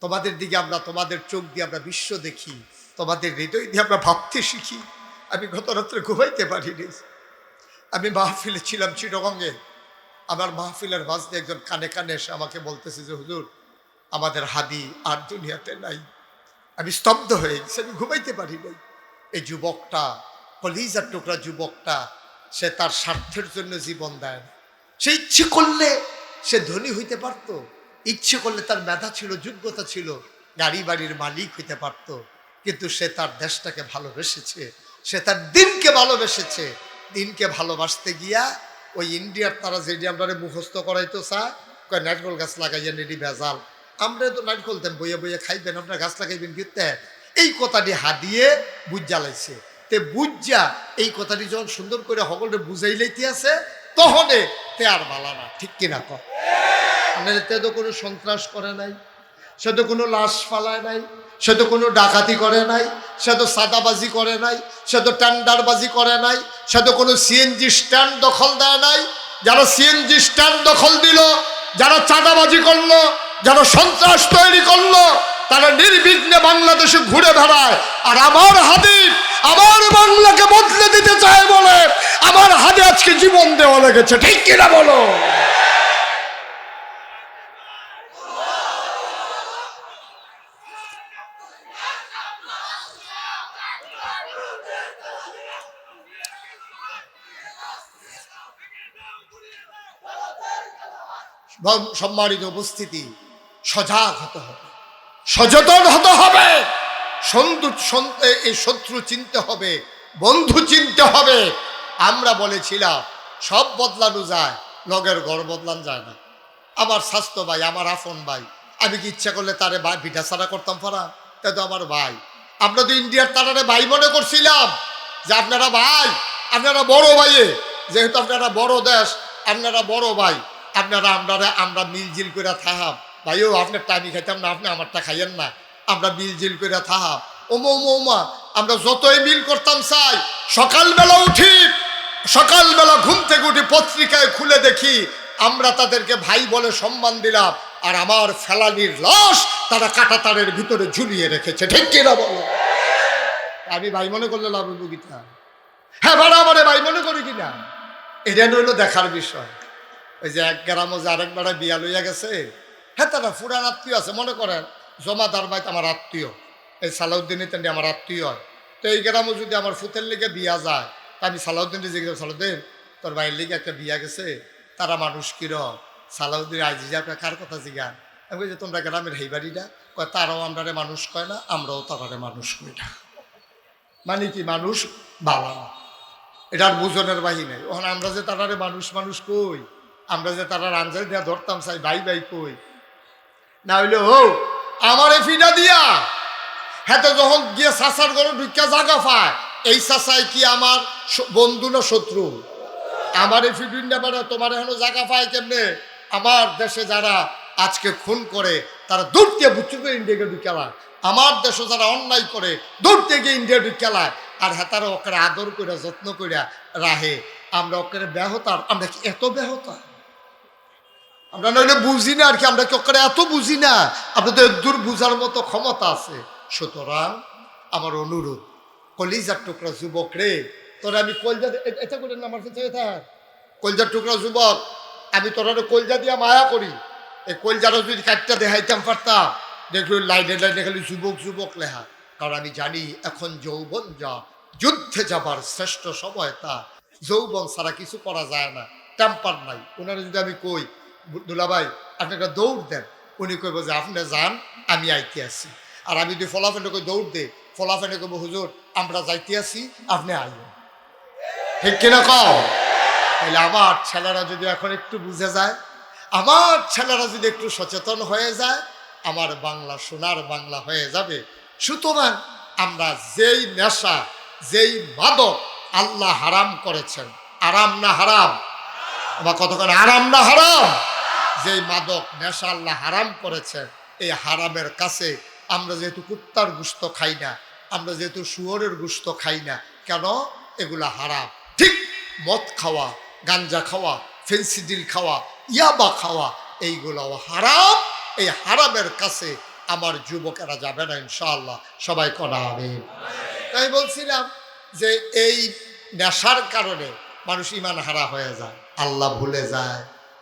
তোমাদের দিকে আমরা, তোমাদের চোখ দিয়ে আমরা বিশ্ব দেখি, তোমাদের হৃদয় দিয়ে আমরা ভাবতে শিখি। আমি গত রাত্রে ঘুমাইতে পারিনি। আমি মাহফিলে ছিলাম চিটাগংয়ে। আমার মাহফিলের মাঝে একজন কানে কানে এসে আমাকে বলতেছে যে হুজুর, আমাদের হাদি আর দুনিয়াতে নাই। আমি স্তব্ধ হয়ে গেছি, আমি ঘুমাইতে পারি নাই। এই যুবকটা, কলিজার টুকরা যুবকটা, সে তার স্বার্থের জন্য জীবন দেয় না। সে ইচ্ছে করলে সে ধনী হইতে পারত, ইচ্ছে করলে তার মেধা ছিল, যোগ্যতা ছিল, গাড়ি বাড়ির মালিক হইতে পারত, কিন্তু সে তার দেশটাকে ভালোবেসেছে, সে তার দিনকে ভালোবেসেছে। দিনকে ভালোবাসতে গিয়া ওই ইন্ডিয়ার তারা যেটি আমরা মুখস্থ করাইতো চায়, কয় নারকল গাছ লাগাইয়া নেডি ভেজাল, আমরা তো নারকল দেন বইয়ে বইয়ে খাইবেন, আপনার গাছ লাগাইবেন কিতে, এই কথাটি হাদিয়ে বুঝ জ্বালাইছে। তে বুঝা এই কথাটি যখন সুন্দর করে সকলে বুঝাই লাইতে আছে, তখনে তে আর বালা না, ঠিক কিনা কর? তে তো কোনো সন্ত্রাস করে নাই, সে তো কোনো লাশ ফালায় নাই, সে তো কোনো ডাকাতি করে নাই, সে তো সাদাবাজি করে নাই, সে তো টেন্ডারবাজি করে নাই, সে তো কোনো সিএনজি স্ট্যান্ড দখল দেয় নাই। যারা সিএনজি স্ট্যান্ড দখল দিল, যারা চাঁদাবাজি করলো, যারা সন্ত্রাস তৈরি করলো, তারা নির্বিঘ্নে বাংলাদেশে ঘুরে বেড়ায়। আর আমার হাদি আমার বাংলাকে বদলে দিতে চায় বলে আমার হাদি আজকে জীবন দেওয়া লেগেছে, ঠিক কিনা বলো? সম্মানিত উপস্থিতি, সজাগ হতে হবে, সচেতন হতে হবে, এই শত্রু চিনতে হবে, বন্ধু চিনতে হবে। আমরা বলেছিলাম সব বদলানো যায়, লগের ঘর বদলান যায় না। আমার স্বাস্থ্য ভাই, আমার আপন ভাই, আমি কি ইচ্ছা করলে তারে পিঠা ছাড়া করতাম পারা? তা তো আমার ভাই। আমরা তো ইন্ডিয়ার তারারে ভাই মনে করছিলাম যে আপনারা ভাই, আপনারা বড় ভাইয়ে, যেহেতু আপনারা বড় দেশ, আপনারা বড় ভাই, আমরা মিলজিল করে থাহাম। ভাইও আপনার টাইমি খাইতাম না, আপনি আমারটা খাইয়েন না, আমরা মিলজিল করে থাহাম। ওমা আমরা যতই মিল করতাম চাই, সকালবেলা উঠি, সকালবেলা ঘুম থেকে উঠি, পত্রিকায় খুলে দেখি আমরা তাদেরকে ভাই বলে সম্মান দিলাম, আর আমার ফেলানির লাশ তারা কাঁটাতারের ভিতরে ঝুলিয়ে রেখেছে, ঠিক কিনা বলো? আমি ভাই মনে করলে লাভ হইব কিনা? হ্যাঁ, ভাড়া আমারে ভাই মনে করি কিনা, এটা হইলো দেখার বিষয়। ওই যে এক গ্রামও যে আরেক বেড়া বিয়া লইয়া গেছে, হ্যাঁ তারা ফুরান আত্মীয় আছে, মনে করেন জমাদার ভাই আমার আত্মীয়, এই সালাউদ্দিন তেমনি আমার আত্মীয় হয়। তো এই গ্রামও যদি আমার ফুতের লিগে বিয়া যায়, তা আমি সালাউদ্দিন জিজ্ঞেস, সালাউদ্দিন তোর ভাইয়ের লিগে একটা বিয়া গেছে, তারা মানুষ কিরম? সালাউদ্দিন আজিজা আপনার কার কথা জিগান? আমি বলছি তোমরা গ্রামের হেই বাড়িটা কয়, তারাও আমরারে মানুষ কয় না, আমরাও তারারে মানুষ কই না। মানে কি, মানুষ বালা না, এটার বুঝনের বাহিনী। ওখানে আমরা যে তারারে মানুষ মানুষ কই, আমরা যে তারা আঞ্জাল দিয়া ধরতাম চাই ভাই ভাই কই, না হইলে ও আমার ফিডা দিয়া হ্যাঁ, যখন গিয়ে চাষার ঘরে ঢুকিয়া জাগা পায়, এই চাষায় কি আমার বন্ধু না শত্রু? আমার এই ফিডিনটা মানে তোমার এখনো জায়গা পায় কেমনে? আমার দেশে যারা আজকে খুন করে তারা দূর দিয়ে বুচ্চু করে ইন্ডিয়াকে ঢুকালায়, আমার দেশে যারা অন্যায় করে দূর থেকে ইন্ডিয়া ঢুকালায়, আর হ্যাঁ তারা ওকে আদর করে যত্ন করে রাহে। আমরা ওকে ব্যাহতার, আমরা কি এত ব্যাহতা? আমরা নইলে বুঝি না আর কি, আমরা কি ওকে এত বুঝি না? আপনাদের দূর বুঝার মতো ক্ষমতা আছে। সুতরাং আমার অনুরোধ, কলিজার টুকরা যুবক রে, তোরা আমি কলজা এটা করে না, আমার কাছে থাক, কলজার টুকরা যুবক, আমি তোরা কলজা দিয়া মায়া করি। এই কলজাটা যদি কাটটা দেখাইতাম পারতাম, দেখলো লাইনে লাইনে খালি যুবক যুবক লেখা। কারণ আমি জানি এখন যৌবন যা, যুদ্ধে যাবার শ্রেষ্ঠ সময় তা। যৌবন ছাড়া কিছু করা যায় না, টেম্পার নাই। ওনারা যদি আমি কই দুলাভাই আপনি একটা দৌড় দেন, উনি কইব যে আপনি যান, আমি আইতে আসি। আর আমি যদি ফলাফেনে কই দৌড় দে, ফলাফেনে কইব হুজুর আমরা যাইতে আসি, আপনি আইবেন, ঠিক কিনা কও? তাহলে আমার ছেলেরা যদি এখন একটু বুঝে যায়, আমার ছেলেরা যদি একটু সচেতন হয়ে যায়, আমার বাংলা সোনার বাংলা হয়ে যাবে। সুতরাং আমরা যেই নেশা, যেই মাদক আল্লাহ হারাম করেছেন, আরাম না হারাম? আমার কতক্ষণ আরাম না হারাম? যেই মাদক নেশা আল্লাহ হারাম করেছেন, এই হারামের কাছে আমরা যেহেতু কুত্তার গোশত খাই না, আমরা যেহেতু শুয়োরের গোশত খাই না, কেন? এগুলা হারাম। ঠিক মদ খাওয়া, গাঞ্জা খাওয়া, ফেন্সিডিল খাওয়া, ইয়াবা খাওয়া, এইগুলাও হারাম। এই হারামের কাছে আমার যুবকেরা যাবে না ইনশাআল্লাহ। সবাই করা হবে। আমি বলছিলাম যে এই নেশার কারণে মানুষ ইমান হারা হয়ে যায়, আল্লাহ ভুলে যায়,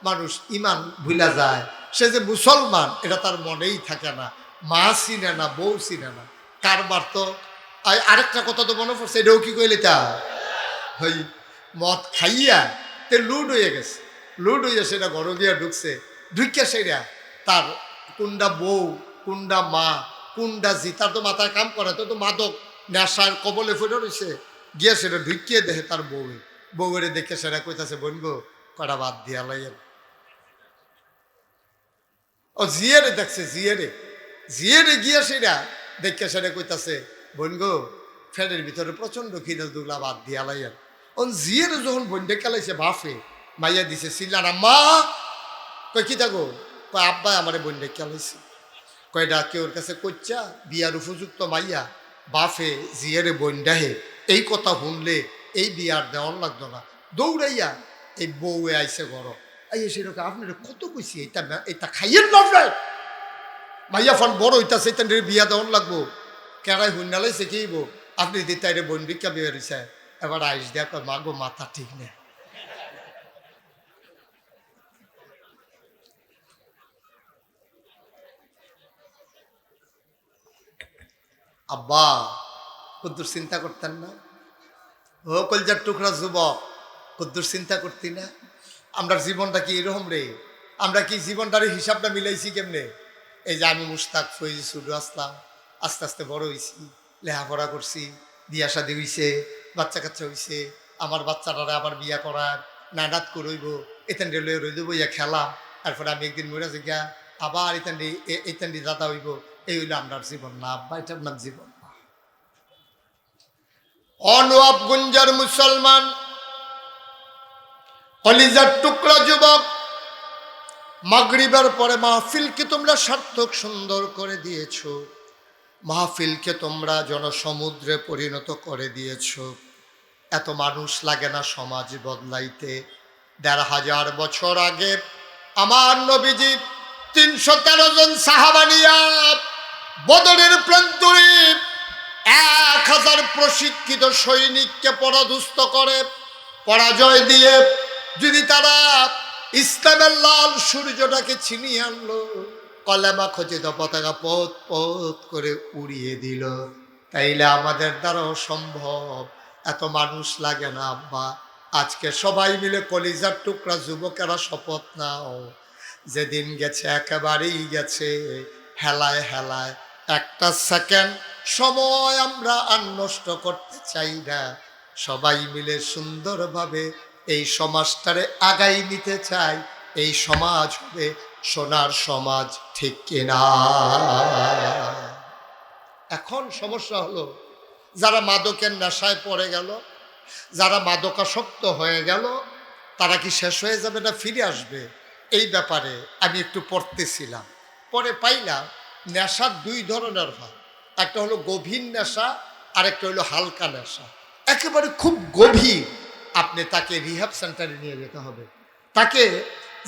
মানুষ ইমান ভুলে যায়। সে যে মুসলমান এটা তার মনেই থাকে না, মা চিনে না, বউ চিনে না, কারবার তো। আরেকটা কথা তো মনে পড়ছে, এটাও কি কইলে তা ওই মদ খাইয়া তে লুড হয়ে গেছে, লুড হইয়া সেটা ঘরে গিয়া ঢুকছে, ঢুকিয়া সেটা তার কোনটা বউ কোনটা মা কোনটা জি তার তো মাথায় কাম করে, তো মাদক নেশার কবলে ফুটে রয়েছে, গিয়া সেটা ঢুকিয়ে দেখে তার বউরে দেখে সেটা কইতাছে বলবো কটা বাদ দিয়া লাইয়েন। ও জিয়ারে দেখছে, জিয়ারে গিয়া সেটা দেখে সেটা কইতাছে বনগো ফ্যানের ভিতরে প্রচন্ড খিদে দুগলা বাদ দিয়া লাইয়েন। ও জিয়ারে যখন বন্ডে খেলাইছে বাফে মাইয়া দিছে সিল্লা না মা কই কি থাকো কয় আব্বা আমারে বন্ডে খেলাইছে, কয়টা কেউর কাছে কচ্চা বিয়ার উপযুক্ত মাইয়া বাফে জিয়ারে বন্ডাহে। এই কথা শুনলে এই বিয়ার দেওয়ার লাগতো না, দৌড়াইয়া এই বউয়ে আইসে ঘর আইয়ে সেরকম আপনার কত কইছি এটা খাইয়ের না মাইয়া ফান বড় হইতাছে এটা বিয়া দেওয়ার লাগবো, কেরাই হুন্নালাইছে কিব আপনি দিতাইরে বন্ডিকা বিয়ে হইছে। এবার আইস দেখ মাগো মাথা ঠিক নেই। আব্বা কদ্দুর চিন্তা করতেন না? ও কলজার টুকরা যুবক, কদ্দুর চিন্তা করতি না? আমরা জীবনটা কি এরকম রে? আমরা কি জীবনটার হিসাবটা মিলাইছি কেমনে? এই যে আমি মুস্তাক ফৈজি শুরু আসলাম, আস্তে আস্তে বড় হয়েছি, লেখাপড়া করছি, বিয়া শাদি হইছে, বাচ্চা কাচ্চা হইছে, আমার বাচ্চাটারে আবার বিয়া করার নানাত করইব, এতেন রেলে রই দেবো ইয়া খেলাম, তারপরে আমি একদিন মরে গিয়া আবার এতেন্ডি দাদা হইব। এই হইলো আপনার জীবন না আব্বা, এটার নাম জীবন না। অনওয়াবগঞ্জের মুসলমান কলিজার টুকরা যুবক, মাগরিবের পরে মাহফিলকে তোমরা সার্থক সুন্দর করে দিয়েছ, মাহফিলকে তোমরা জনসমুদ্রে পরিণত করে দিয়েছ। এত মানুষ লাগে না সমাজ বদলাইতে? ১৫০০ বছর আগে আমার নবীজি ৩১৩ জন সাহাবা নিয়া বদরের প্রান্তরে ১০০০ প্রশিক্ষিত সৈনিককে পরাধুস্ত করে পরাজয় দিয়ে যদি তারা ইসলামের লাল সূর্যটাকে ছিনিয়ে আনলো, কলেমা খচিত পতাকা পথ পথ করে উড়িয়ে দিল, তাইলে আমাদের দ্বারাও সম্ভব। এত মানুষ লাগে না আব্বা। আজকে সবাই মিলে কলিজার টুকরা যুবকেরা শপথ নাও, যেদিন গেছে একেবারেই গেছে, হেলায় হেলায় একটা সেকেন্ড সময় আমরা আর নষ্ট করতে চাই না। সবাই মিলে সুন্দরভাবে এই সমাজটারে আগাই নিতে চাই। এই সমাজ হবে সোনার সমাজ, ঠিক কিনা? এখন সমস্যা হলো যারা মাদকের নেশায় পড়ে গেল, যারা মাদকাসক্ত হয়ে গেল, তারা কি শেষ হয়ে যাবে না ফিরে আসবে? এই ব্যাপারে আমি একটু পড়তেছিলাম, পরে পাইলাম নেশা দুই ধরনের হয়। একটা হলো গভীর নেশা, আরেকটা হলো হালকা নেশা। একেবারে খুব গভীর, আপনি তাকে রিহ্যাব সেন্টারে নিয়ে যেতে হবে। তাকে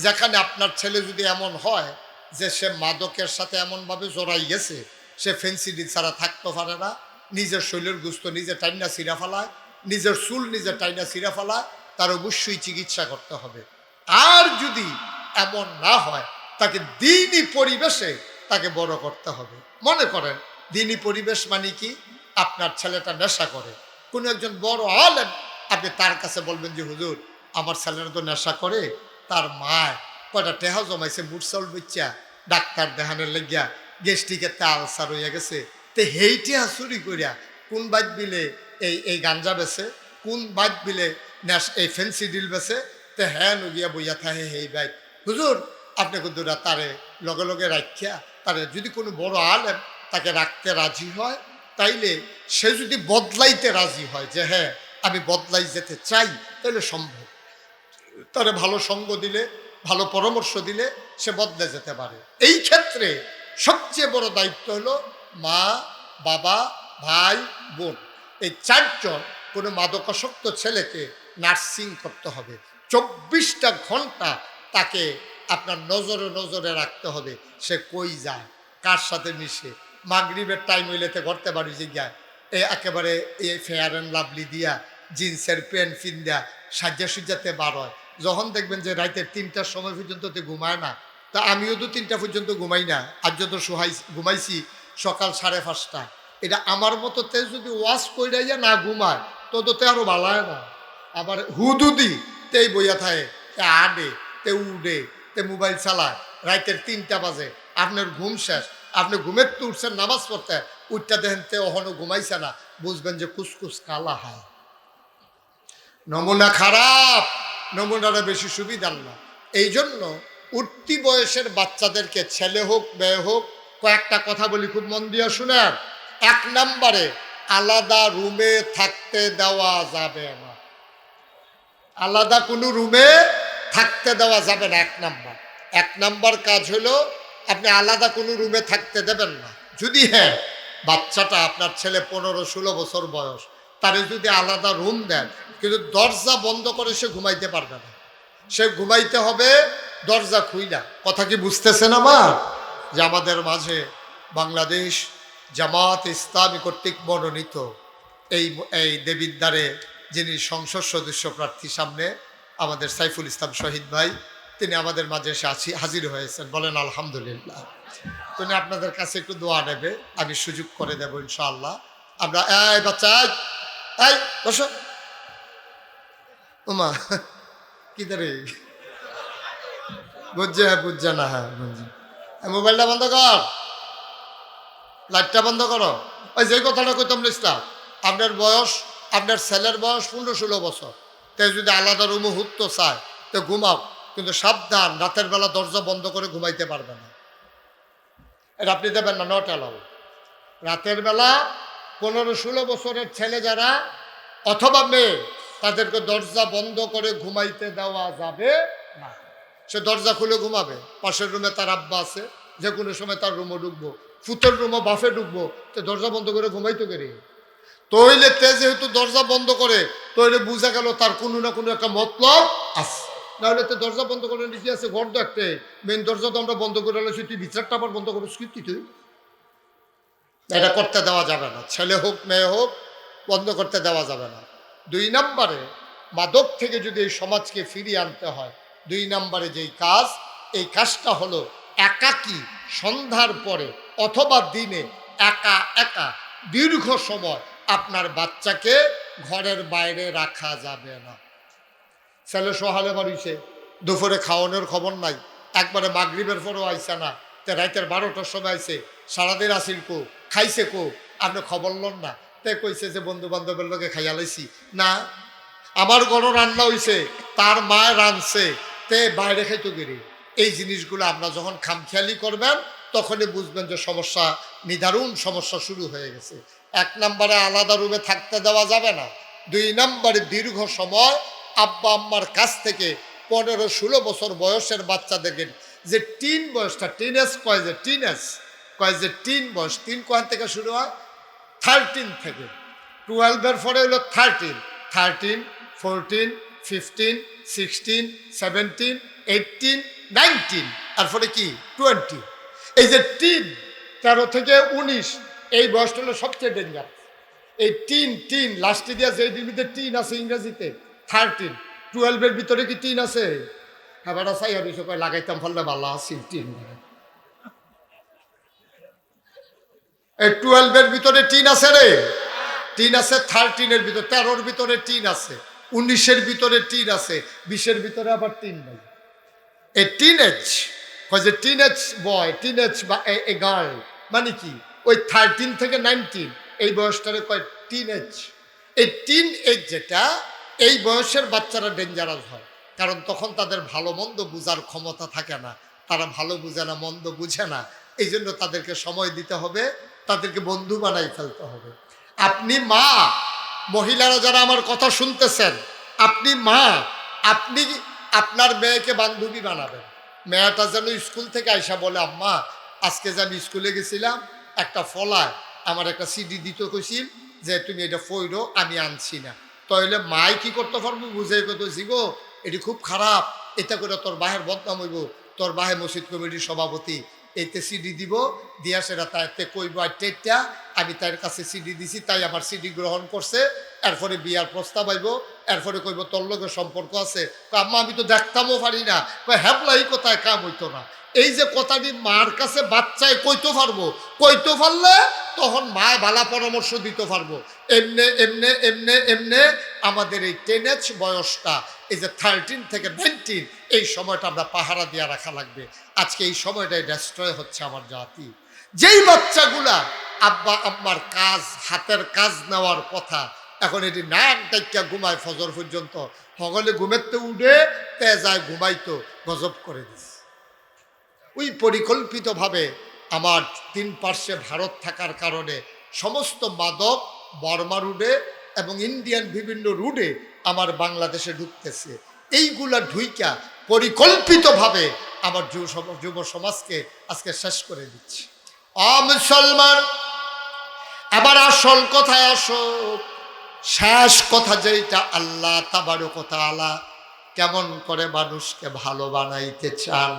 যেখানে আপনার ছেলে যদি এমন হয় যে সে মাদকের সাথে এমনভাবে জড়াই গেছে, সে ফেন্সিডিল ছাড়া থাকতে পারে না, নিজের শরীরের গুস্ত নিজে টাইনা ছিঁড়া ফেলায়, নিজের চুল নিজে টাইনা ছিঁড়া ফেলায়, তার অবশ্যই চিকিৎসা করতে হবে। আর যদি এমন না হয়, তাকে দিনই পরিবেশে তাকে বড় করতে হবে। মনে করেন দিনই পরিবেশ মানে কি? আপনার ছেলেটা নেশা করে, কোনো একজন বড় আলেম, আপনি তার কাছে বলবেন যে হুজুর আমার ছেলেরা তো নেশা করে, তার মায় কয়টা টেহা জমাইছে মুরসাউল বচ্চা ডাক্তার দেখানোর লেগিয়া গ্যাস্ট্রিকের আলসার হইয়া গেছে, তো হেই টেহা চুরি করিয়া কোন বাইত বিলে এই গাঞ্জা বেছে, কোন বাইত বিলে এই ফেন্সিডিল বেছে, তো হ্যাঁ নগিয়া বইয়া থাকে হেই বাইত। হুজুর আপনি কুদুরা তারে লগে লগে রাখিয়া তারে যদি কোনো বড় আলেম তাকে রাখতে রাজি হয়, তাইলে সে যদি বদলাইতে রাজি হয় যে হ্যাঁ আমি বদলাই যেতে চাই, তাহলে সম্ভব। তারে ভালো সঙ্গ দিলে, ভালো পরামর্শ দিলে সে বদলে যেতে পারে। এই ক্ষেত্রে সবচেয়ে বড় দায়িত্ব হলো মা, বাবা, ভাই, বোন, এই চারজন কোনো মাদকাসক্ত ছেলেকে নার্সিং করতে হবে। ২৪টা ঘন্টা তাকে আপনার নজরে নজরে রাখতে হবে, সে কই যায়, কার সাথে মিশে। মাগরিবের টাইম হইলেতে করতে পারি যে গিয়া একেবারে এই ফেয়ার অ্যান্ড লাভলি দিয়া জিন্সের প্যান্ট ফিন দেয়া সাজ্জা সুজ্জাতে বার হয়। যখন দেখবেন যে রাতের 3টার সময় পর্যন্ত ঘুমায় না, তা আমিও তো 3টা পর্যন্ত ঘুমাই না। আজ যত ঘুমাইছি সকাল 5:30। এটা আমার মতো তে যদি ওয়াশ কইরাইয়া না ঘুমায় তততে আরো ভালো হয় না। আবার হুদুদি তেই বইয়া থাকে, তে আডে, তে উডে, তে মোবাইল চালায়। রাতের 3টা বাজে, আপনার ঘুম শেষ, আপনি ঘুমের তো উঠছেন নামাজ পড়তে, উঠটা দেখেন তে ওখানে ঘুমাইছে না, বুঝবেন যে কুসকুস কালা হয়। নমুনা খারাপ, নমুনাটা বেশি সুবিধার না। এই জন্য উঠতি বয়সের বাচ্চাদেরকে, ছেলে হোক মেয়ে হোক, কয়েকটা কথা বলি, খুব মন দিয়ে শুনেন। 1 নম্বরে, আলাদা রুমে থাকতে দেওয়া যাবে না। আলাদা কোনো রুমে থাকতে দেওয়া যাবে না। 1 নম্বর কাজ হলো আপনি আলাদা কোনো রুমে থাকতে দেবেন না। যদি হ্যাঁ বাচ্চাটা আপনার ছেলে 15-16 বছর বয়স, তারে যদি আলাদা রুম দেন, কিন্তু দরজা বন্ধ করে সে ঘুমাইতে পারবে না। সে ঘুমাইতে হবে দরজা খুইলা। কথা কি বুঝতেছেন আমার? যে আমাদের মাঝে বাংলাদেশ জামাত ইসলামী কর্তৃক মনোনীত এই দেবিদ্বারে যিনি সংসদ সদস্য প্রার্থী সামনে, আমাদের সাইফুল ইসলাম শহীদ ভাই, তিনি আমাদের মাঝে এসে হাজির হয়েছেন। বলেন আলহামদুলিল্লাহ। তিনি আপনাদের কাছে একটু দোয়া নেবে, আমি সুযোগ করে দেবো ইনশাআল্লাহ। আমরা এই বাচ্চা, এই বসো। ওমা কি রে, বুঝছে? হ্যাঁ বুঝছে না, হ্যাঁ বুঝছি। মোবাইলটা বন্ধ কর, লাইটটা বন্ধ করো। ওই যে কথাটা কইতাম ইসলাম, আপনার বয়স, আপনার ছেলের বয়স 15-16 বছর, তাই যদি আলাদা রুমে হুত্তো চায় তো ঘুমাও, কিন্তু সাবধান, রাতের বেলা দরজা বন্ধ করে ঘুমাইতে পারবে না। এটা আপনি দেবেন না, নট অ্যালাউ। রাতের বেলা 15-16 বছরের ছেলে যারা অথবা মেয়ে, তাদেরকে দরজা বন্ধ করে ঘুমাইতে দেওয়া যাবে না। সে দরজা খুলে ঘুমাবে। পাশের রুমে তার আব্বা আছে, যে কোনো সময় তার রুমে ঢুকবো, ফুতের রুমে বাফে ঢুকবো, তো দরজা বন্ধ করে ঘুমাইতে পারি। তইলে তে যেহেতু দরজা বন্ধ করে, তইলে বুঝা গেল তার কোনো না কোনো একটা মতলব আছে। নাহলে তো দরজা বন্ধ করে লিখে আছে, ঘর তো একটা মেন দরজা তো আমরা বন্ধ করে আলোছি, তুই ভিতরটা আবার বন্ধ করে স্কৃতি, তুই এটা করতে দেওয়া যাবে না। ছেলে হোক মেয়ে হোক, বন্ধ করতে দেওয়া যাবে না। 2 নম্বরে, মাদক থেকে যদি এই সমাজকে ফিরিয়ে আনতে হয়, 2 নম্বরে যেই কাজ, এই কাজটা হলো একাকী সন্ধ্যার পরে অথবা দিনে একা একা দীর্ঘ সময় আপনার বাচ্চাকে ঘরের বাইরে রাখা যাবে না। ছেলে সহালে বাড়িছে, দুপুরে খাওয়ানোর খবর নাই, একবারে মাগরিবের পরেও আইসে না, তে রাতের 12টার সময় আইসে, সারাদিন আসিল কো, খাইছে কো, আপনি খবর লন না। তে কইছে যে বন্ধু বান্ধবের লোকে খাইয়া লাইছি না, আমার ঘর রান্না হইছে, তার মায় রাঁধছে, তে বাইরে খাইতো গেরি। এই জিনিসগুলো আমরা যখন খামখেয়ালি করবেন, তখনই বুঝবেন যে সমস্যা, নিদারুণ সমস্যা শুরু হয়ে গেছে। 1 নম্বরে আলাদা রুমে থাকতে দেওয়া যাবে না। 2 নম্বরে দীর্ঘ সময় আব্বা আম্মার কাছ থেকে 15-16 বছর বয়সের বাচ্চাদেরকে, যে টিন বয়সটা, টিনেজ কয়, যে টিনেজ কয়, যে টিন বয়স, 3 কয় থেকে শুরু হয়? 13 থেকে। 12-এর পরে হলো 13, 14, 15, 16, 17, 18, 19, তারপরে কি 20। এই যে টিন, 13 থেকে 19, এই বয়সটা হলো সবচেয়ে ডেঞ্জার। এই টিন লাস্টে দিয়া যে ডিবিতে টিন আছে ইংরেজিতে 13, 12-এর ভিতরে কি টিন আছে? এবার চাই আমি সবাই লাগাইতাম, ফলে ভালো আছে টিন। এই 12-এর ভিতরে টিন আছে রে, টিন আছে। 13-এর ভিতরে, 13-এর ভিতরে টিন আছে, 19-এর ভিতরে টিন আছে, 20-এর ভিতরে আবার টিন নাই। এই টিনেজ কয় যে টিনেজ বয়, টিনেজ বা এ গার্ল, মানে কি ওই 13 থেকে 19 এই বয়সটারে কয় টিনেজ। এই টিন এজ যেটা, এই বয়সের বাচ্চারা ডেঞ্জারাস হয়, কারণ তখন তাদের ভালো মন্দ বুঝার ক্ষমতা থাকে না, তারা ভালো বুঝে না, মন্দ বুঝে না। এই জন্য তাদেরকে সময় দিতে হবে, তাদেরকে বন্ধু বানাই ফেলতে হবে। আপনি মা, মহিলারা যারা আমার কথা শুনতেছেন, আপনি মা, আপনি আপনার মেয়েকে বান্ধবী বানাবেন। মেয়েটা যেন স্কুল থেকে আইসা বলে, আম্মা আজকে যে আমি স্কুলে গেছিলাম, একটা ফলায় আমার একটা সিডি দিতে কইছিল, যে তুমি এটা ফইরো, আমি আনছি না। তাহলে মাই কি করতে পারবো, বুঝে কত জিগো এটি খুব খারাপ, এটা করে তোর বাহের বদনাম হইব, তোর বাহে মসজিদ কমিটির সভাপতি, এইতে সিডি দিব দিয়া সেটা তাইতে কইব টেটটা আমি তার কাছে সিডি দিছি তাই আমার সিডি গ্রহণ করছে, এরপরে বিয়ার প্রস্তাব আইব, এরপরে কইব তোর লগে সম্পর্ক আছে, আম্মা আমি তো দেখতামও পারি না, হ্যাপলাই কোথায় কাম হইতো না। এই যে কথাটি মার কাছে বাচ্চায় কইতে পারবো, কইতে পারলে তখন মা ভালা পরামর্শ দিতে পারবো। এমনে এমনে এমনে এমনে আমাদের এই টিনেজ বয়সটা, এই যে 13 থেকে 19, এই সময়টা আমরা পাহারা দিয়ে রাখা লাগবে। আজকে এই সময়টাই ডেস্ট্রয় হচ্ছে আমার জাতি। যেই বাচ্চাগুলা আব্বা আম্মার কাজ, হাতের কাজ নেওয়ার কথা, এখন এটি নাক ডাইকা ঘুমায় ফজর পর্যন্ত, সকলে ঘুমেতে উঠে তে যায় ঘুমাইতো, গজব করে দিছে। ওই পরিকল্পিতভাবে আমার 3 পার্শ্বে ভারত থাকার কারণে সমস্ত মাদক বর্মা রুটে এবং ইন্ডিয়ান বিভিন্ন রুটে আমার বাংলাদেশে ঢুকতেছে। এইগুলা ঢুইকা পরিকল্পিতভাবে আমার যুব সমাজকে আজকে শেষ করে দিচ্ছে। মুসলমান, আবার আসল কথায় আসো। শেষ কথা যেটা, আল্লাহ তাবারক ওয়া তাআলা কেমন করে মানুষকে ভালো বানাইতে চান,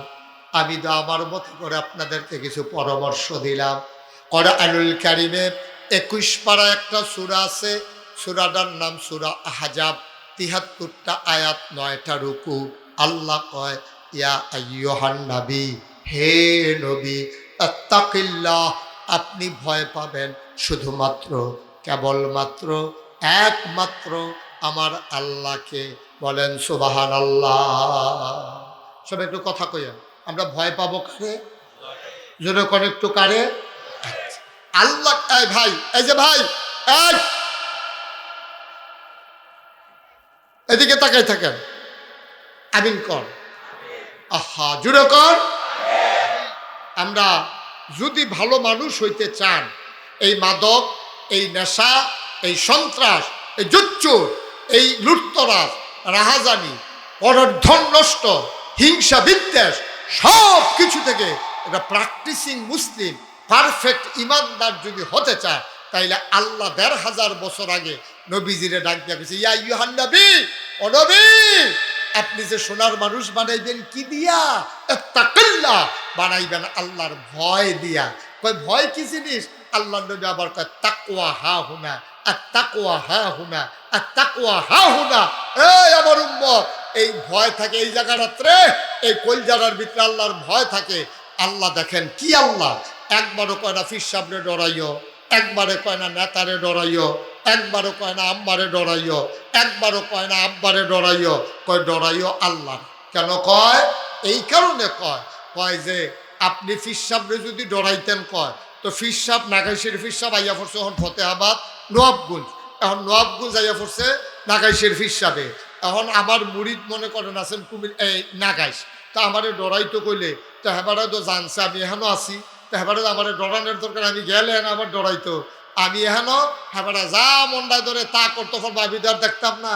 আমি তো আমার মতো করে আপনাদেরকে কিছু পরামর্শ দিলাম। কোরআনুল কারীমে 21 পারা একটা সূরা আছে, সূরাটার নাম সূরা আহজাব, 73টা আয়াত, 9টা রুকু। আল্লাহ কয়, ইয়া আইয়ুহান নবী, হে নবী, আত্তাকিল্লাহ, আপনি ভয় পাবেন শুধুমাত্র, কেবলমাত্র, একমাত্র আমার আল্লাহকে। বলেন সুবহানাল্লাহ। সব একটু কথা কইয়া, আমরা ভয় পাবো কারে? জোরে করে একটু কারে? আল্লাহ। এই ভাই, এই যে ভাই, এদিকে তাকাই থাকেন, আমিন কর। আহা, জোরে কর। আমরা যদি ভালো মানুষ হইতে চান, এই মাদক, এই নেশা, এই সন্ত্রাস, এই জুচ্চুর, এই লুটতরাজ, রাহাজানি, পরের ধন নষ্ট, হিংসা বিদ্বেষ, সব কিছু থেকে একটা প্র্যাকটিসিং মুসলিম, পারফেক্ট ইমানদার যদি হতে চায়, তাইলে আল্লাহ ১৫০০ বছর আগে নবীজিরে ডাক দিয়া গেছে, ইয়া আইয়ুহান নবী, ও নবী, আপনি যে সোনার মানুষ বানাইবেন কি দিয়া? ইত্তাকিল্লাহ, বানাইবেন আল্লাহর ভয় দিয়া। কয় ভয় কি জিনিস? আল্লাহ নবী আবার কয়, তাকওয়া হা হুনা, আত্তাকওয়া হা হুনা, আত্তাকওয়া হা হুনা। এই আমার উম্মত, এই ভয় থাকে এই জায়গাটাতে, এই কলজারার ভিতরে আল্লাহর ভয় থাকে। আল্লাহ দেখেন কি, আল্লাহ একবারও কয় না ফির সাবরে ডরাইও, একবারে কয় না নেতারে ডরাইও, একবারও কয় না আম্মারে ডরাইও, একবারও কয় না আব্বারে ডরাইও, কয় ডরাইও আল্লাহ। কেন কয়? এই কারণে কয়, কয় যে আপনি ফির সাবরে যদি ডরাইতেন, কয় তো ফির সাব, নাগাইশের ফির সাব আইয়া পড়ছে এখন ফতেহাবাদ নবাবগঞ্জ, এখন নবাবগঞ্জ আইয়া পড়ছে নাগাইশের ফির সাবে। এখন আমার মুরিদ মনে করেন আছেন কুমির, এই নাগাইশ, তা আমারে ডরাইতো কইলে তো হেবারে তো জানছে আমি এখনো আছি, তো হেবারে আমার ডরানোর দরকার, আমি গেলে আমার ডরাইতো, আমি এখনো হেবারে যা মন্ডায় ধরে তা করতে পারবো, আমি তো আর দেখতাম না।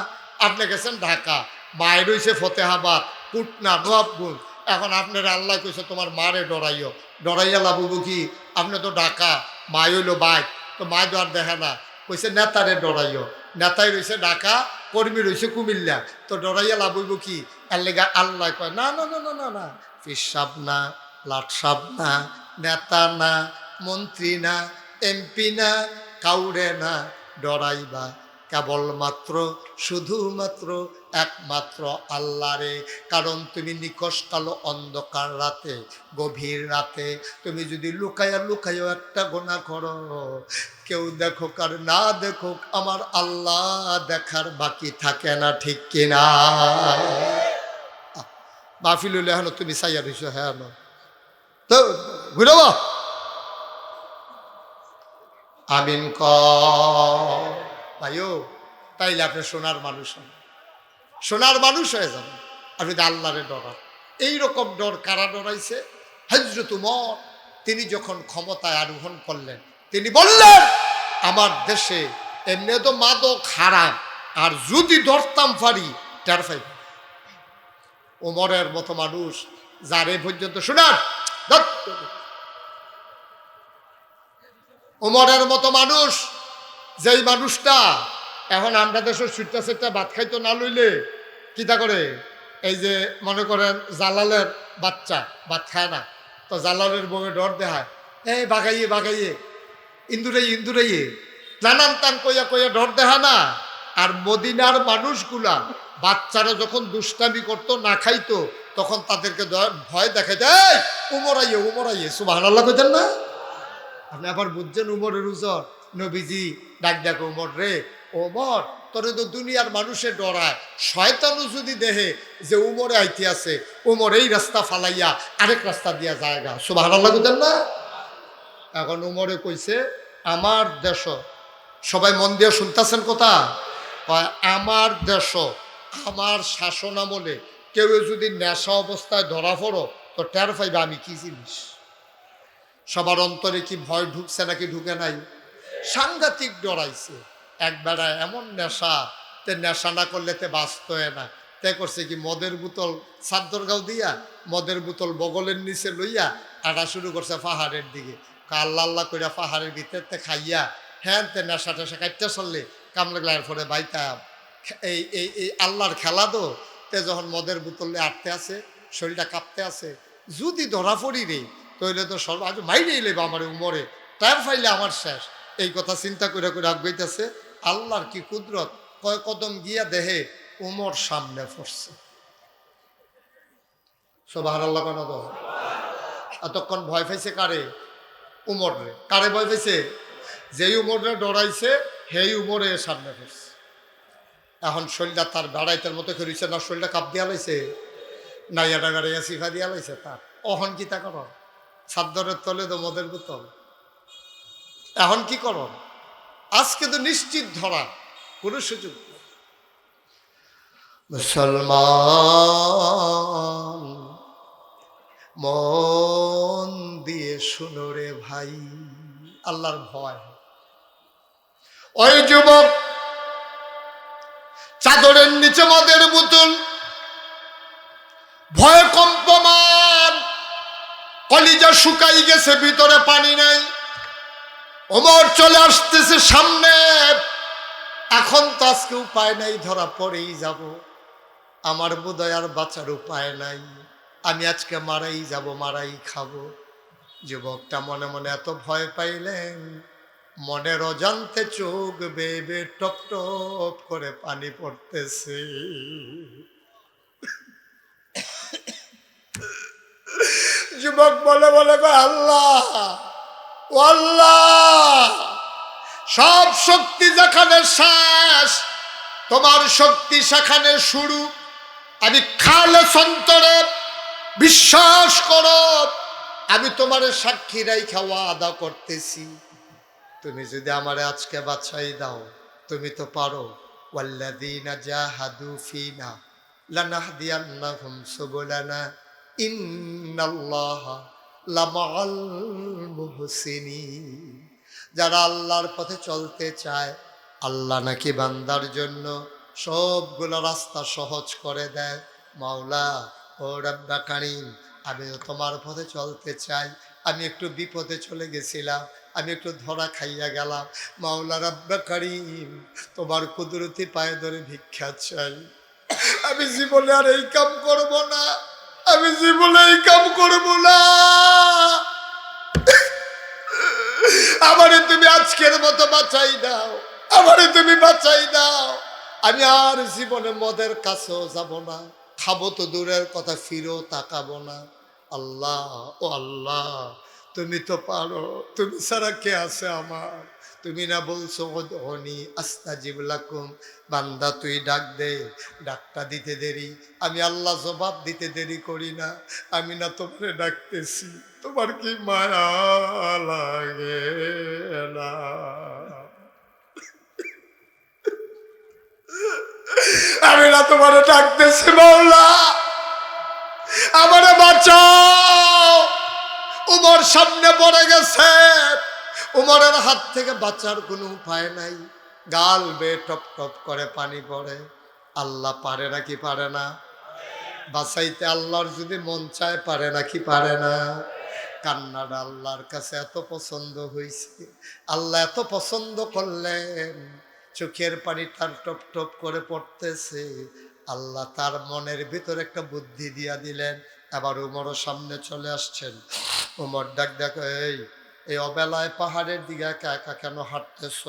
আপনি গেছেন ঢাকা, মায়ের হইছে ফতেহাবাদ, পুটনা, নবাবগঞ্জ, এখন আপনার আল্লাহ কইছে তোমার মারে ডরাইও, ডরাইয়া লাভব কি? আপনি তো ঢাকা, মায় হইলো বাইক, তো মায় তো আর দেখে না, কইছে নেতারে ডরাইও, নেতাই রয়েছে ঢাকা, কর্মী রয়েছে কুমিল্লা, তো ডরাইয়া লাভব কি? এর লেগা আল্লাহ কয়, না না না না না না, ফির সাব না, লাট সাব না, নেতা না, মন্ত্রী না, এমপি না, কাউরে না ডরাইবা, কেবলমাত্র, শুধুমাত্র, একমাত্র আল্লাহরে। কারণ তুমি নিকষ কালো অন্ধকার রাতে, গভীর রাতে তুমি যদি লুকায়া লুকাইও একটা গোনা করো, কেউ দেখুক আর না দেখুক, আমার আল্লাহ দেখার বাকি থাকে না, ঠিক কিনা? মাহফিলুল এখন তুমি চাইয়া দিছ, হ্যাঁ তো ঘুরব। আমিন ক ভাইও, তাইলে আপনি সোনার মানুষ হন, সোনার মানুষ হয়ে যাবেন আপনি আল্লাহরে ডরান। এইরকম ডর কারা ডরাইছে? হযরত উমর, তিনি যখন ক্ষমতায় আরোহণ করলেন, তিনি বললেন আমার দেশে এমনি তো মাদক হারাম, আর যদি ধরতাম পারি টের পাইব। উমরের মতো মানুষ, যারে পর্যন্ত শোনান, উমরের মতো মানুষ, যেই মানুষটা এখন আমরা দেশের সুট্টা সেটটা ভাত খাইতো না লইলে কিতা করে, এই যে মনে করেন জালালের বাচ্চা ভাত খায় না, তো জালালের বউয়ে ডর দেখায়, এই বাগাইয়ে বাগাইয়ে ইন্দুরাইয়ে নানান তান কইয়া কইয়া ডর দেখা না। আর মদিনার মানুষগুলা বাচ্চারা যখন দুষ্টামি করতো না খাইতো তখন তাদেরকে ভয় দেখাইতে, এই উমরাইয়ে সুবহানাল্লাহ কইতেন না? আপনি আবার বুঝছেন উমরের উজর। নবীজি ডাক ডাক, উমর রে, ওমর তোরে তো দুনিয়ার মানুষে ডরায়, শয়তানও যদি দেহে যে উমরে আইতে আছে, উমর এই রাস্তা ফালাইয়া আরেক রাস্তা দিয়া জায়গা। সুবহানাল্লাহ কইতেন না? এখন উমরে কইছে, আমার দেশ, সবাই মন দিয়ে শুনতেছেন কথা, আমার দেশ আমার শাসন আমলে কেউ যদি নেশা অবস্থায় ধরা পড়ো তো টের পাইবে আমি কি জিনিস। সবার অন্তরে কি ভয় ঢুকছে নাকি ঢুকে নাই? সাংঘাতিক ডরাইছে। এক বেড়ায় এমন নেশা, তে নেশা না করলে তে বাঁচত না। তে করছে কি, মদের বোতল চাদর গাও দিয়া মদের বোতল বগলের নিচে লইয়া আটা শুরু করছে পাহাড়ের দিকে। আল্লাহ আল্লাহ কইরা পাহাড়ের ভিতরতে খাইয়া হ্যাঁ তে নেশা টেশা কাটতে চললে কাম লাগলে এরপরে বাইতা এই এই এই আল্লাহর খেলা দো। তে যখন মদের বোতলে আটতে আছে, শরীরটা কাঁপতে আছে, যদি ধরা পড়ি রে তইলে তো সর্ব আজ মাইরেই লেবা আমার উমরে, টায়ার ফাইলে আমার শেষ। এই কথা চিন্তা করে করে আগাইতেছে। আল্লাহর কি কুদরত, কয় কদম গিয়া দেহে উমর সামনে পড়ছে। সুবহানাল্লাহ কেন তো? এতক্ষণ ভয় পাইছে কারে? উমর রে। কারে ভয় পাইছে? যেই উমরে ডরাইছে সেই উমরে সামনে পড়ছে। এখন শরীরটা তার বেড়াইতের মতো করেছে না, শরীরটা কাপ দিয়া লাইছে, নাইয়াটা গাড়াইয়া শিখা দিয়া লাইছে তার। অহন কি তা কর? সাদ্দরের তলে তো মদের বোতল। এখন কি কর? আজকে তো নিশ্চিত ধরা, কোনো সুযোগ নেই। মুসলমান মন দিয়ে শুনো রে ভাই, আল্লাহর ভয়। ওই যুবক চাদরের নিচে মদের বোতল, ভয় কম্পমান, কলিজা শুকাই গেছে, ভিতরে পানি নাই। ওমর চলে আসতেছে সামনে। এখন তো আজকে উপায় নাই, ধরা পড়েই যাব। আমার বোধহয় আর বাঁচার উপায় নাই, আমি আজকে মারাই যাব, মারাই খাবো। যুবকটা মনে মনে এত ভয় পাইলেন, মনের অজান্তে চোখ বেয়ে টপ টপ করে পানি পড়তেছে। যুবক বলে বলে আল্লাহ, ও আল্লাহ, সব শক্তি যেখানে শেষ, তোমার শক্তি সেখানে শুরু। আমি খালেস অন্তরে বিশ্বাস করো, আমি তোমার সাক্ষী রাইখা ওয়াদা করতেছি, তুমি যদি আমারে আজকে বাঁচাই দাও, তুমি তো পারো। ওয়াল্লাযীনা জাহাদু ফীনা লানাহদিয়ান্নাহুম সুবুলানা ইন্নাল্লাহা লামাআল মুহসিনিন। যারা আল্লাহর পথে চলতে চায়, আল্লাহ নাকি বান্দার জন্য সবগুলো রাস্তা সহজ করে দেয়। মাওলা ও রাব্বা কারীম, আমি তোমার পথে চলতে চাই, আমি একটু বিপদে চলে গেছিলাম, আমি একটু ধরা খাইয়া গেলাম, মাওলা রাব্বা কারীম তোমার কুদরতি পায়ে ধরে ভিক্ষা চাই। আমি জীবনে আর এই কাম করব না, আমি জীবনে এই কাম করব না। আমারে তুমি আজকের মতো বাঁচাই দাও, আমারে তুমি বাঁচাই দাও। আমি আর জীবনে মদের কাছেও যাব না, খাবো তো দূরের কথা, ফিরেও তাকাবো না। আল্লাহ, ও আল্লাহ, তুমি তো পারো, তুমি ছাড়া কে আছে আমার? তুমি না বলছো উদউনি আস্তাজিব লাকুম, বান্দা তুই ডাক দে, ডাকটা দিতে দেরি, আমি আল্লাহ জবাব দিতে দেরি করি না। আমি না তোমারে ডাকতেছি, তোমার কি মায়া লাগে না? আমি না তোমারে ডাকতেছি, মাওলা আমারে বাঁচাও। উমর সামনে পড়ে গেছে, উমরের হাত থেকে বাঁচার কোনো উপায় নাই, গাল বেয়ে টপ টপ করে পানি পড়ে। আল্লাহ পারে নাকি পারে না? বাঁচাইতে আল্লাহর যদি মন চায় পারে নাকি পারে না? কান্নাটা আল্লাহর কাছে এত পছন্দ হয়েছে, আল্লাহ এত পছন্দ করলেন, চোখের পানি তার টপ টপ করে পড়তেছে। আল্লাহ তার মনের ভিতরে একটা বুদ্ধি দিয়া দিলেন। এবার উমরও সামনে চলে আসছেন। ওমর ডাক দেখো, এই অবেলায় পাহাড়ের দিকে একা একা কেন হাঁটতেছ?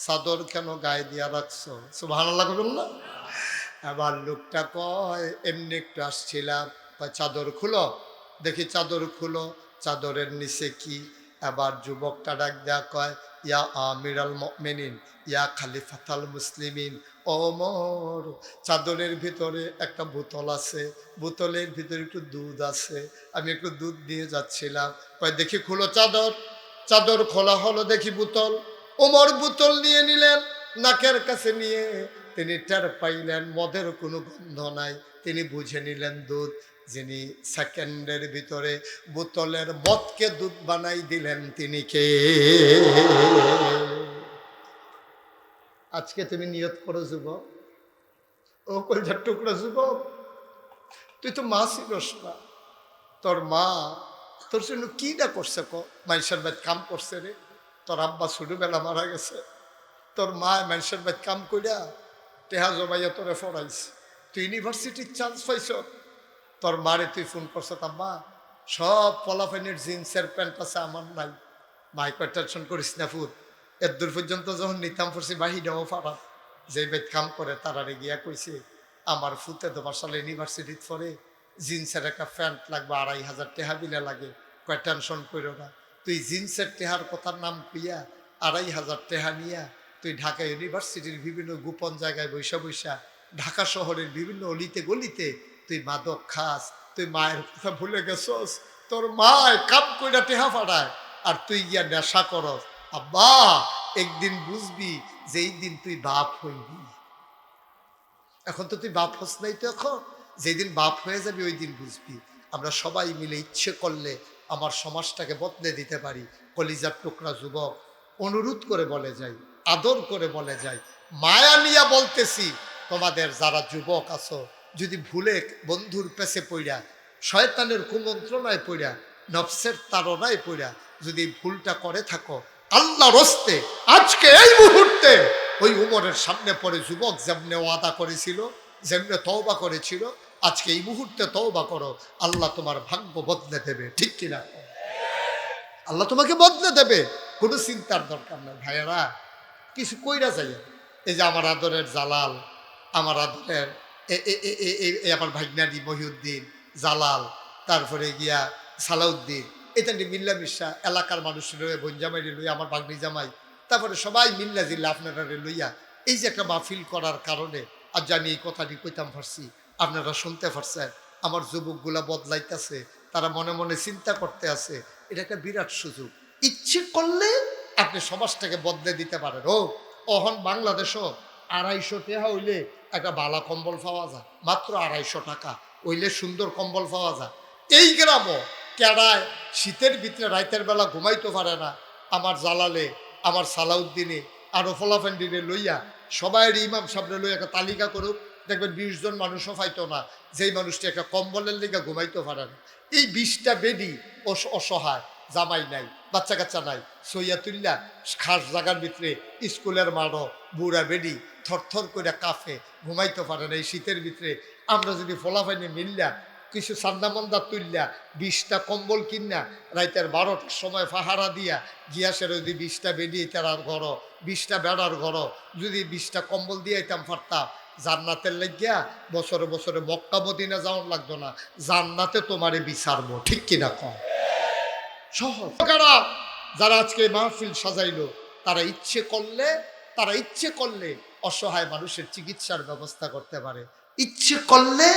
চাদর কেন গায়ে দিয়া রাখছো? সুবহানাল্লাহ বলুন না। আবার লোকটা কয় এমনি একটু আসছিলাম, কয় চাদর খুলো। দেখি চাদর খুলো, চাদরের নিচে কি? আবার যুবকটা ডাক দেয়া কয়, ইয়া আমিরাল মুমিনিন, ইয়া খালিফাতাল মুসলিমিন, ওমর, চাদরের ভিতরে একটা বোতল আছে, বোতলের ভিতরে একটু দুধ আছে, আমি একটু দুধ দিয়ে যাচ্ছিলাম। কয় দেখি খুলো চাদর। চাদর খোলা হলো, দেখি বোতল। ওমর বোতল নিয়ে নিলেন, নাকের কাছে নিয়ে তিনি টের পাইলেন মদের কোনো গন্ধ নাই। তিনি বুঝে নিলেন দুধ। যিনি সেকেন্ডের ভিতরে বোতলের মদকে দুধ বানাই দিলেন তিনি কে? আজকে তুমি নিয়ত করো যুবক, ও কলজার টুকরা যুবক, তুই তো মা ছিলস না। তোর মা তোর জন্য কি না করছে ক? মানুষের বাদ কাম করছে রে। তোর আব্বা ছোটবেলা মারা গেছে, তোর মা মানুষের বাদ কাম কইরা টেহা জমাইয়া তোরে পড়াইছে, তুই ইউনিভার্সিটির চান্স পাইছ। তোর মারে তুই ফোন করছ, তা মা সব ফলাফাইনের জিন্সের প্যান্ট আছে, আমার নাই। মাই কয় টেনশন করিস না ফুট, এর দূর পর্যন্ত যখন নিতাম পড়ছি বাহিরেও পাড়া যে বেদ কাম করে তারারে গিয়া কইছে, আমার ফুতে তোমার সালে ইউনিভার্সিটিতে পড়ে, জিন্সের একটা প্যান্ট লাগবে 2,500 টেহা বিলে লাগে। কয় টেনশন করো না, তুই জিন্সের টেহার কথার নাম কইয়া 2,500 টেহা নিয়া তুই ঢাকা ইউনিভার্সিটির বিভিন্ন গোপন জায়গায় বৈশা বৈশা ঢাকা শহরের বিভিন্ন অলিতে গলিতে তুই মাদক খাস, তুই মায়ের কথা ভুলে গেছস। তোর মায় কাম কইরা টেহা ফাড়ায় আর তুই গিয়া নেশা করস। আব্বা একদিন বুঝবি যে এই দিন তুই বাপ হইবি। এখন তো তুই বাপ হস নাই, তো এখন যেদিন বাপ হয়ে যাবি ওই দিন বুঝবি। আমরা সবাই মিলে ইচ্ছে করলে আমার সমাজটাকে বদলে দিতে পারি। কলিজার টুকরা যুবক, অনুরোধ করে বলে যাই, আদর করে বলে যাই, মায়া নিয়া বলতেছি, তোমাদের যারা যুবক আছো, যদি ভুলে বন্ধুর পেছে পইড়া, শয়তানের কুমন্ত্রণায় পইড়া, নফসের তাড়নায় পইড়া যদি ভুলটা করে থাকো, আল্লাহর হস্তে আজকে এই মুহূর্তে ওই উমরের সামনে পড়ে যুবক যেমনে ওয়াদা করেছিল, যেমনে তওবা করেছিল, আজকে এই মুহূর্তে তওবা করো, আল্লাহ তোমার ভাগ্য বদলে দেবে। ঠিক কিনা? আল্লাহ তোমাকে বদলে দেবে, কোনো চিন্তার দরকার নেই। ভাইয়েরা কিছু কইরা যাই, এই যে আমার আদরের জালাল, আমার আদরের আমার ভাগনাডি মহিউদ্দিন জালাল, তারপরে গিয়া সালাউদ্দিন, এটা নিয়ে মিল্লা মিশা এলাকার মানুষ লইয়া, বনজামাইরে লইয়া, আমার বাগনি জামাই, তারপরে সবাই মিল্লা জিল্লা আপনারা লইয়া এই যে একটা মাহফিল করার কারণে আজ আমি এই কথাটি কইতাম পারছি, আপনারা শুনতে পারছেন। আমার যুবকগুলা বদলাইতেছে, তারা মনে মনে চিন্তা করতে আছে, এটা একটা বিরাট সুযোগ। ইচ্ছে করলে আপনি সমাজটাকে বদলে দিতে পারেন। অহন বাংলাদেশও 250 টাকা হইলে একটা বালা কম্বল পাওয়া যায়, মাত্র 250 টাকা হইলে সুন্দর কম্বল পাওয়া যায়। এই গ্রামও কেডায় শীতের ভিতরে রাতের বেলা ঘুমাইতে পারে না, আমার জালালে, আমার সালাউদ্দিনে, আরো ফলাফেন্ডিনে লইয়া সবাই ইমাম সামনে লইয়া একটা তালিকা করুক, দেখবেন 20 জন মানুষও পাইতো না, যেই মানুষটি একটা কম্বলের লিগা ঘুমাইতে পারে না। এই 20টা বেডি অসহায়, জামাই নাই, বাচ্চা কাচ্চা নাই, সৈয়াতুল্লাহ খাস জায়গার ভিতরে, স্কুলের মাঠও বুড়া বেডি থরথর করে কাফে, ঘুমাইতে পারে না এই শীতের ভিতরে। আমরা যদি ফলাফাইনে মিললা কিছু সান্দামন্দা তুললা 20টা কম্বল কিনা রাইতের 12টার সময় ফাহারা দিয়া গিয়াসের যদি 20টা বেডি তার ঘর, 20টা বেড়ার ঘর, যদি 20টা কম্বল দিয়ে আইতাম পারতাম, জান্নাতের লাগিয়া বছরে বছরে মক্কা মদিনা যাওয়ার লাগতো না, জান্নাতে তোমারে বিচারবো। ঠিক কিনা কম? সহজ। যারা আজকে মাহফিল সাজাইলো, তারা ইচ্ছে করলে অসহায় মানুষের চিকিৎসার ব্যবস্থা করতে পারে। ইচ্ছে করলে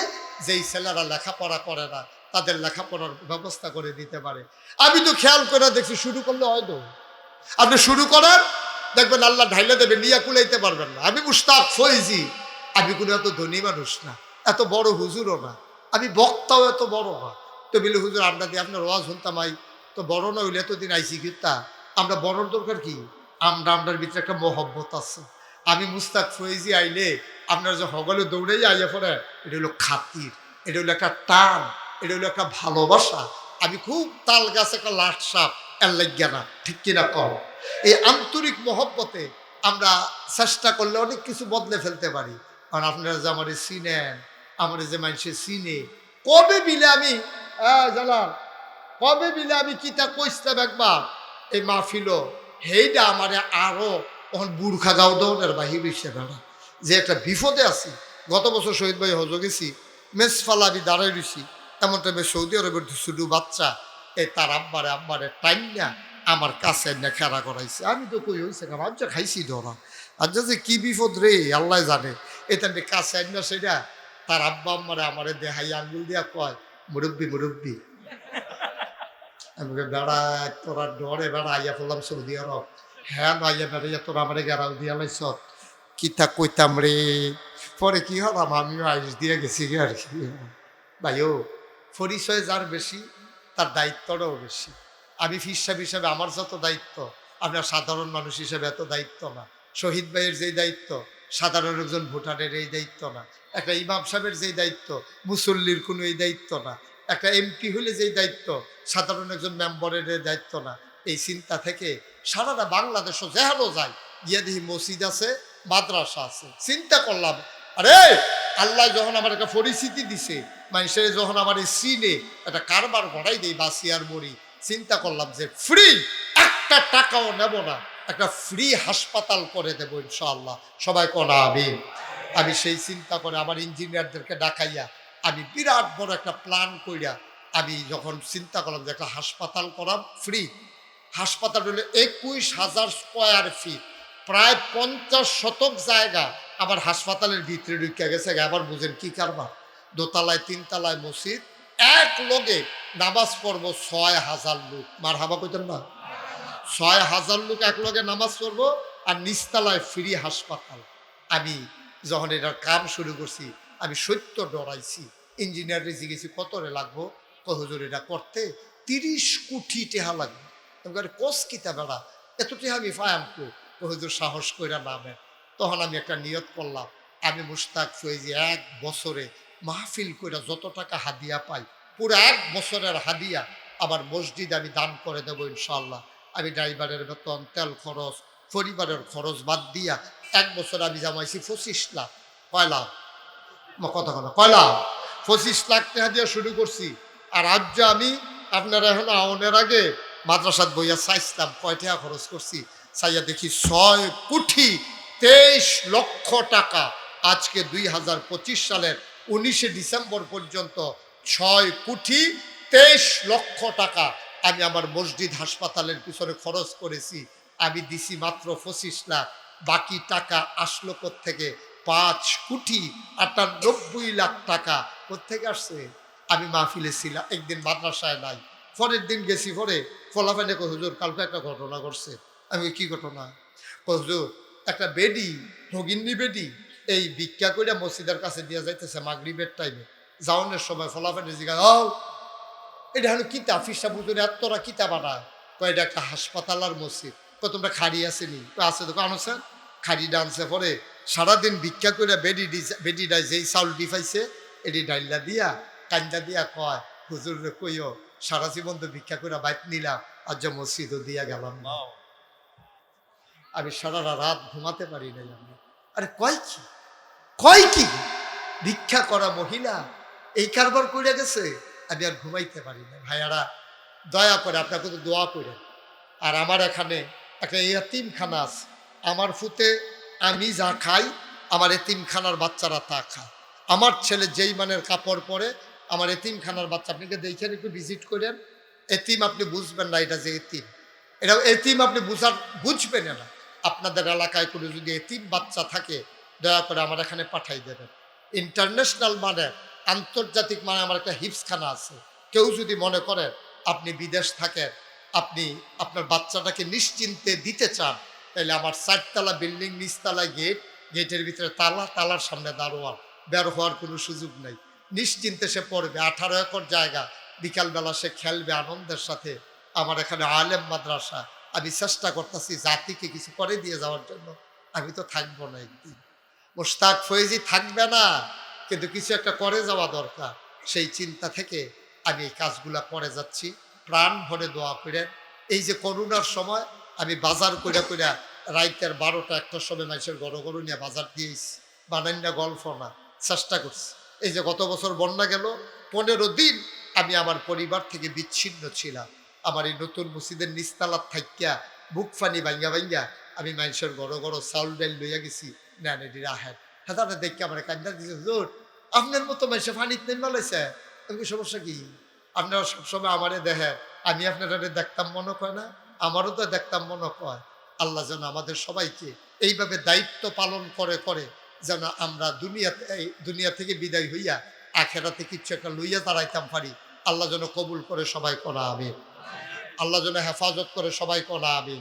যেই ছেলেরা লেখাপড়া করে না তাদের লেখাপড়ার ব্যবস্থা করে দিতে পারে। আমি তো খেয়াল করে দেখছি, শুরু করলে হয়তো আপনি শুরু করেন, দেখবেন আল্লাহ ঢাইলে দেবে, নিয়া কুলাইতে পারবেন না। আমি মুশতাক ফৈজি, আমি কোনো এত ধনী মানুষ না, এত বড় হুজুরও না, আমি বক্তাও এত বড় না। তো বিলে হুজুর আমরা দিয়ে আপনার ওয়াজ শুনতাম, তো বড় না হইলে এতদিন আইসি কিতা, আমরা বড়র দরকার কি? আমরার ভিতরে একটা মহব্বত আছে। আমি মুস্তাক ফৈজি আইলে আপনার যে হগলে দৌড়েই আইয়া পড়ে, এটা হলো খাতির, এটা হলো একটা টান, এটা হলো একটা ভালোবাসা। আমি খুব তাল গাছ একটা লাট সাপ এর লাগিয়া না। ঠিক কিনা কম? এই আন্তরিক মহব্বতে আমরা চেষ্টা করলে অনেক কিছু বদলে ফেলতে পারি। কারণ আপনারা যে আমার চিনেন, আমার যে মানুষের চিনে, কবে বিলে আমি জালাল কবে মিলে আমি কিতা কইছিলাম একবার এই মাহফিল হেইটা আমারে আরো তখন বুর্খা গাও দৌড়ের বাহির হইছে বেড়া যে একটা বিপদে আছি। গত বছর শহীদ ভাই হজ গেছি, মেসফালা আমি দাঁড়াই রইছি, এমন টাইমে সৌদি আরবের শুধু বাচ্চা এই তার আব্বারে টাইম না আমার কাছে না খেলা করাইছে। আমি তো কই হয়েছে না আজ খাইছি ধরা আজ যে কি বিপদ রে আল্লাহ জানে। এটা কাছে না সেটা তার আব্বা আম্মারে আমারে দেহাই আঙ্গুল দিয়া কয় মুরব্বী মুরব্বী। আমি বেড়া তোরা ডরে বেড়া আইয়া পড়লাম সৌদি আরব। হ্যাঁ আইয়া বেড়াইয়া তোরা আমারে গেরাল দিয়া লাইছ কিতা কইতাম রে। পরে কি হলাম আমিও আইস দিয়ে গেছি আর কি। ভাইও পরিচয় যার বেশি তার দায়িত্বটাও বেশি। আমি ফিরসাব হিসাবে আমার যত দায়িত্ব আপনার সাধারণ মানুষ হিসেবে এত দায়িত্ব না। শহীদ ভাইয়ের যেই দায়িত্ব সাধারণ একজন ভোটারের এই দায়িত্ব না। একটা ইমাম সাহেবের যেই দায়িত্ব মুসল্লির কোনো এই দায়িত্ব না। একটা এমপি হলে যেই দায়িত্ব সাধারণ একজন মেম্বারের দায়িত্ব না। এই চিন্তা থেকে সারাটা বাংলাদেশও যেহানো যায় গিয়ে দেখি মসজিদ আছে মাদ্রাসা আছে। চিন্তা করলাম আরে আল্লাহ যখন আমার একটা পরিস্থিতি দিছে মানুষের যখন আমার সিনে একটা কারবার গড়াই দেই বাসিয়ার মরি, চিন্তা করলাম যে ফ্রি একটা টাকাও নেব না, একটা ফ্রি হাসপাতাল করে দেবো ইনশাআল্লাহ। সবাই কনা আমি সেই চিন্তা করে আমার ইঞ্জিনিয়ারদেরকে ডাকাইয়া আমি বিরাট বড় একটা প্ল্যান কইরা আমি যখন চিন্তা করলাম যে একটা হাসপাতাল করাম ফ্রি। হাসপাতাল হলো 21,000 স্কোয়ার ফিট, প্রায় 50 শতক জায়গা আমার হাসপাতালের ভিতরে ঢুকে গেছে। আবার বুঝেন কি কারবার, দোতলায় 3 তলায় মসজিদ, এক লগে নামাজ পড়বো 6,000 লোক। মার হাবা কইতেন না, 6,000 লোক এক লগে নামাজ পড়বো আর নিচতলায় ফ্রি হাসপাতাল। আমি যখন এটার কাম শুরু করছি আমি সত্য ডরাইছি। ইঞ্জিনিয়ারে জিজ্ঞেসি কত রে লাগবো, হুজুর এটা করতে 30 কোটি টাকা লাগবে। কোস কিতা বেড়া এত টাকা আমি পায়াম হুজুর সাহস কইরা নামেন। তখন আমি একটা নিয়ত করলাম আমি মুশতাক ফৈজি 1 বছরে মাহফিল কইরা যত টাকা হাদিয়া পাই পুরো 1 বছরের হাদিয়া আমার মসজিদ আমি দান করে দেবো ইনশাআল্লাহ। আমি ড্রাইভারের বেতন তেল খরচ পরিবারের খরচ বাদ দিয়া 1 বছর আমি জামাইছি 25 লাখ। কয় লাখ কথা কথা কয় লাখ 25 লাখ টাকা দিয়ে শুরু করছি। আর আজ যে আমি আপনারা এখন আওনের আগে মাদ্রাসাত বইয়া চাইছিলাম কয় টাকা খরচ করছি, চাইয়া দেখি 6 কোটি 23 লক্ষ টাকা। আজকে 2025 সালের 19শে ডিসেম্বর পর্যন্ত 6 কোটি 23 লক্ষ টাকা আমি আমার মসজিদ হাসপাতালের পিছনে খরচ করেছি। আমি দিছি মাত্র 25 লাখ, বাকি টাকা আসলো থেকে 5 কোটি 98 লাখ টাকা কোথেকে আসছে। আমি মাহফিলে ছিলাম, একদিন মাদ্রাসায় নাই, পরের দিন গেছি, পরে ফলাফানে হুজুর কালকে একটা ঘটনা ঘটছে। আমি কি ঘটনা? হুজুর একটা বেডি ভগিন্নি বেডি এই ভিক্ষা করে মসজিদের কাছে দিয়ে যাইতেছে মাগরিবের টাইমে, যাওয়ানোর সময় ফলাফানে জিজ্ঞাসা ও এটা হলো কিতা ফিসা বুঝুন এতটা কিতা বানায়। এটা একটা হাসপাতাল আর মসজিদ। তোমরা খাড়ি আসেনি? আছে তো কারণ স্যার খাড়ি ডানছে। পরে সারাদিন ভিক্ষা করে বেডিডায় যেই চাউল ডিফাইছে এটি ডাইলা দিয়া কান্দা দিয়া কয় হুজুর কইও সারা জীবন তো ভিক্ষা করে বাইক নিলাম আর যে মসজিদও দিয়া গেলাম না। আমি সারা রাত ঘুমাতে পারি না। আরে কয় কি ভিক্ষা করা মহিলা এই কারবার করে গেছে, আমি আর ঘুমাইতে পারি না। ভাইয়ারা দয়া করে আপনাকে তো দোয়া করেন। আর আমার এখানে একটা এতিমখানা আছে, আমার ফুতে আমি যা খাই আমার এতিমখানার বাচ্চারা তা খায়। আমার ছেলে যেই মানের কাপড় পরে আমার এতিমখানার বাচ্চা, আপনাকে দেখেন একটু ভিজিট করেন। এতিম আপনি বুঝবেন না এটা যে এতিম, এটা এতিম আপনি বুঝবেন না। আপনাদের এলাকায় কোনো যদি এতিম বাচ্চা থাকে দয়া করে আমার এখানে পাঠাই দেবেন। ইন্টারন্যাশনাল মানে আন্তর্জাতিক মানে আমার একটা হিপসখানা আছে। কেউ যদি মনে করেন আপনি বিদেশ থাকেন, আপনি আপনার বাচ্চাটাকে নিশ্চিন্তে দিতে চান, তাহলে আমার 4 তলা বিল্ডিং, নিচতলায় গেট, গেটের ভিতরে তালা, তালার সামনে দারোয়ান, বের হওয়ার কোনো সুযোগ নাই। নিশ্চিন্তে সে পড়বে, 18 একর জায়গা, বিকালবেলা সে খেলবে আনন্দের সাথে। আমার এখানে আলেম মাদ্রাসা, আমি চেষ্টা করতেছি জাতিকে কিছু করে দিয়ে যাওয়ার জন্য। আমি তো থাকবো না, একদিন মুশতাক ফয়েজি থাকবে না, কিন্তু কিছু একটা করে যাওয়া দরকার। সেই চিন্তা থেকে আমি এই কাজগুলা করে যাচ্ছি। প্রাণ ভরে দোয়া করেন। এই যে করোনার সময় আমি বাজার কইরা রাইতের 12টা 1টার সময় মানুষের গরু নিয়ে বাজার দিয়েছি, বানান না গল্প না, চেষ্টা করছি। এই যে গত বছর বন্যা গেল 15 দিন আমি আমার পরিবার থেকে বিচ্ছিন্ন ছিলাম। আমার এই নতুন মসজিদের নিস্তালার থাইক্যা বুক ফানি ভাঙ্গা ভাঙ্গা আমি মানুষের গড় গড় চাউল ডাইল লইয়া গেছি না নেডি রাহেন। হ্যাঁ দেখে আমার কান্দা দিয়েছে, হুজুর আপনার মতো মানুষে ফানিত নেই মালাইছে, আমি সমস্যা কি? আপনারা সবসময় আমারে দেখেন, আমি আপনারা দেখতাম মনে কয় না? আমারও তো দেখতাম মনে কয়। আল্লাহ যেন আমাদের সবাইকে এইভাবে দায়িত্ব পালন করে করে যেন আমরা দুনিয়া থেকে বিদায় হইয়া আখেরাতে কিচ্ছু একটা লইয়া দাঁড়াইতাম পারি। আল্লাহ যেন কবুল করে সবাই করা হবে, আল্লাহ যেন হেফাজত করে সবাই করা হবে।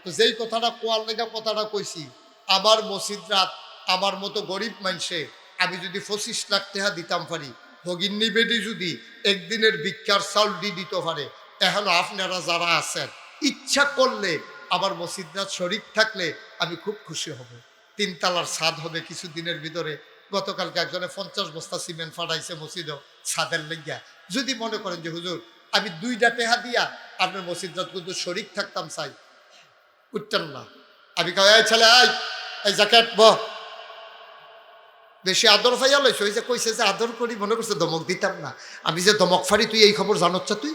তো যেই কথাটা কোয়ার লেগা কথাটা কইছি, আমার মসজিদরাত আমার মতো গরিব মানুষে আমি যদি 25 লাখ টাকা দিতাম পারি, ভগিন্নি বেডি যদি একদিনের ভিক্ষার চাউল দিতে পারে, এখন আপনারা যারা আছেন ইচ্ছা করলে আমার মসজিদরাত শরীক থাকলে আমি খুব খুশি হব। 3 তলার ছাদ হবে কিছুদিনের ভিতরে। গতকালকে একজনে 50 বস্তা সিমেন্ট ফাটাইছে মসজিদও ছাদের লেগিয়া। যদি মনে করেন যে হুজুর আমি 2টা টাকা দিয়া আপনার মসজিদরাত কিন্তু শরীক থাকতাম, চাই উঠতেন না। আমি কই এই ছেলে, এই জ্যাকেট বহ, বেশি আদর ফাইয়া লইছ। ওই যে কইছে যে আদর করি মনে করছে ধমক দিতাম না। আমি যে ধমক ফারি, তুই এই খবর জানোচ্ছ? তুই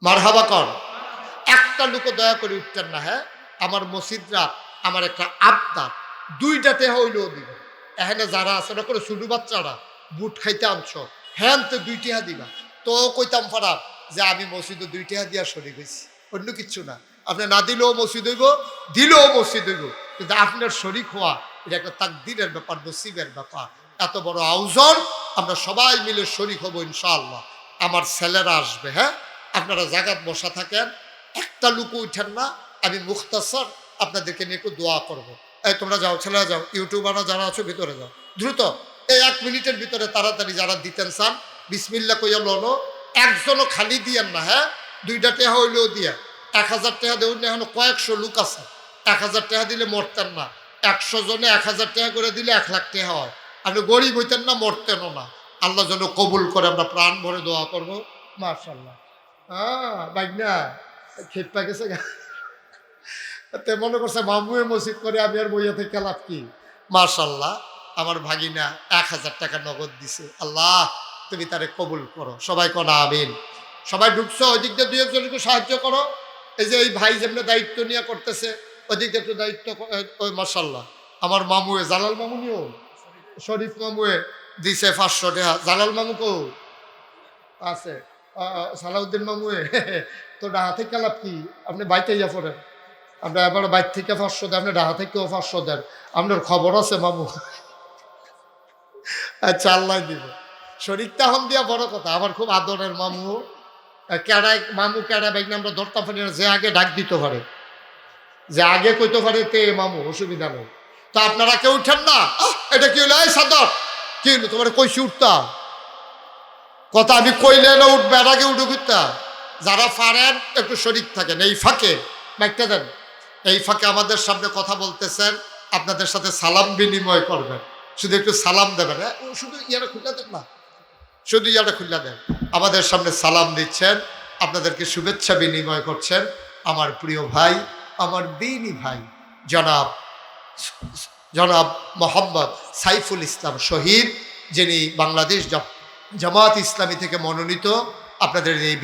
মারহাবা কর। একটা লোক দয়া করে উঠতেন না। হ্যাঁ, আমার মসজিদরা আমার একটা আবদার, 2টা টাকা হইলেও দিব। এখানে যারা আছে না করে ছোট বাচ্চারা বুট খাইতে আনছ, হ্যাঁ তো 2 টাকা দিবা। তো কইতাম ফারাপ যে আমি মসজিদে 2 টাকা দিয়া শরীক হয়েছি, অন্য কিচ্ছু না। আপনি না দিলেও মসজিদ হইব, দিলেও মসজিদ হইব, কিন্তু আপনার শরীক হওয়া এটা একটা তাকদীরের ব্যাপার, নসিবের ব্যাপার। এত বড় আয়োজন, আমরা সবাই মিলে শরীক হব ইনশাআল্লাহ। আমার ছেলেরা আসবে। হ্যাঁ, আপনারা জায়গায় বসা থাকেন, একটা লোক উঠেন না। আমি মুখতাসার আপনাদেরকে নিয়ে একটু দোয়া করবো। এই তোমরা যাও, ছেলেরা যাও, ইউটিউবাররা যারা আছো ভিতরে যাও দ্রুত। এই 1 মিনিটের ভিতরে তাড়াতাড়ি যারা দিতেন চান বিসমিল্লাহ কইয়া লোনো। একজনও খালি দিয়েন না। হ্যাঁ, 2টা টাকা হইলেও দিয়া 1000 টাকা দেউন না। এখনো কয়েকশো লোক আছে, 1000 টাকা দিলে মরতেন না। 100 জনে 1000 টাকা করে দিলে 1 লাখ টাকা হয়। আপনি গরিব হইতেন না, মরতেনও না। আল্লাহ যেন কবুল করে, আমরা প্রাণ ভরে দোয়া করবো। মাশাআল্লাহ। হ্যাঁ বাইনা খেপা গেছে, মনে করছে মামুয়ে মসজিদ করে আমি আর বইয়া থেকে লাভ কি। মাশাআল্লাহ, আমার ভাগিনা 1000 টাকা নগদ দিছে। আল্লাহ তুমি তারে কবুল করো, সবাই কনা আমিন। সবাই ঢুকছো, ওই দিক দিয়ে 2 একজনকে সাহায্য করো। এই যে এই ভাই যেমনি দায়িত্ব নিয়ে করতেছে, ওই দিক দিয়ে একটু দায়িত্ব। ওই মাশাআল্লাহ আমার মামুয়ে জালাল মামু নিও, শরীফ মামুয়ে দিছে 500 টাকা। জালাল মামুকেও আছে, সালাউদ্দিন মামুয়ে তো ডাহা থেকে লাভ কি, আপনি বাইতে যা পড়েন। আমরা এবার বাইর থেকে 500 দেন, আপনি ডাহা থেকেও 500 দেন। আপনার খবর আছে মামু। আচ্ছা আল্লাহ দিব। শরীরটা হন দিয়া বড় কথা। আমার খুব আদরের মামু, কেড়ায় মামু কেড়া বাইক আমরা ধরতাম পারি না। যে আগে ডাক দিতে পারে, যে আগে কইতে পারে তে মামু, অসুবিধা নেই। তো আপনারা কেউ উঠেন না। এটা কি হলো? এই সাদর কি হলো? তোমার কইছি উঠতা কথা, আমি কইলে না উঠবে, এর আগে উঠে উঠতা। যারা পারেন একটু শরীক থাকেন। এই ফাঁকে মাইকটা দেন, এই ফাঁকে আমাদের সামনে কথা বলতেছেন, আপনাদের সাথে সালাম বিনিময় করবেন। শুধু একটু সালাম দেবেন। হ্যাঁ, শুধু ইয়াটা খুলে দেন না, শুধু ইয়াটা খুলে দেন। আমাদের সামনে সালাম দিচ্ছেন, আপনাদেরকে শুভেচ্ছা বিনিময় করছেন আমার প্রিয় ভাই, আমার দিনী ভাই জনাব মোহাম্মদ সাইফুল ইসলাম শহীদ, যিনি বাংলাদেশ জামাত ইসলামী থেকে মনোনীত। আপনাদের এই